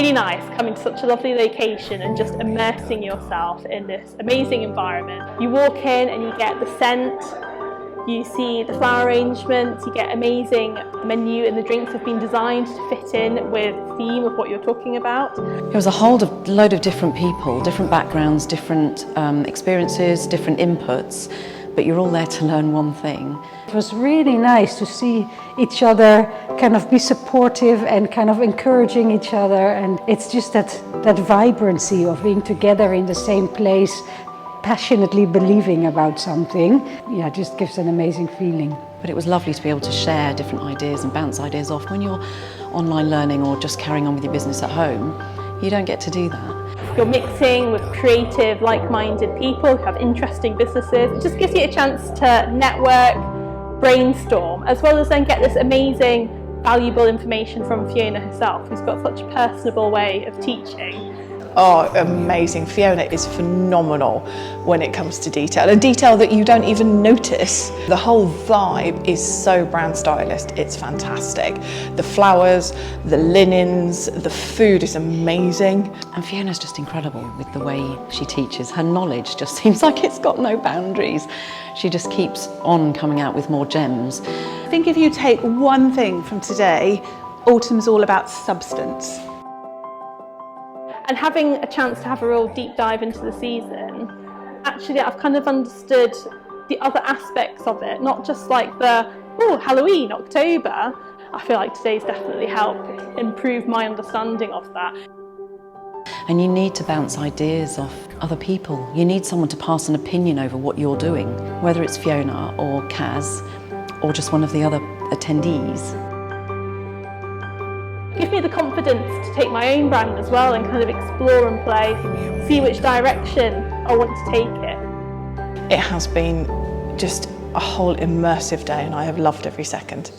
really nice coming to such a lovely location and just immersing yourself in this amazing environment. You walk in and you get the scent, you see the flower arrangements, you get amazing menu, and the drinks have been designed to fit in with the theme of what you're talking about. It was a load of different people, different backgrounds, different experiences, different inputs, but you're all there to learn one thing. It was really nice to see each other kind of be supportive and kind of encouraging each other, and it's just that vibrancy of being together in the same place, passionately believing about something. Yeah, it just gives an amazing feeling. But it was lovely to be able to share different ideas and bounce ideas off. When you're online learning or just carrying on with your business at home, you don't get to do that. You're mixing with creative, like-minded people who have interesting businesses. It just gives you a chance to network, brainstorm, as well as then get this amazing, valuable information from Fiona herself, who's got such a personable way of teaching. Oh, amazing. Fiona is phenomenal when it comes to detail, and detail that you don't even notice. The whole vibe is so brand stylist. It's fantastic. The flowers, the linens, the food is amazing. And Fiona's just incredible with the way she teaches. Her knowledge just seems like it's got no boundaries. She just keeps on coming out with more gems. I think if you take one thing from today, autumn's all about substance. And having a chance to have a real deep dive into the season, actually I've kind of understood the other aspects of it, not just like the, oh, Halloween, October. I feel like today's definitely helped improve my understanding of that. And you need to bounce ideas off other people. You need someone to pass an opinion over what you're doing, whether it's Fiona or Kaz or just one of the other attendees. Give me the confidence to take my own brand as well and kind of explore and play, see which direction I want to take it. It has been just a whole immersive day, and I have loved every second.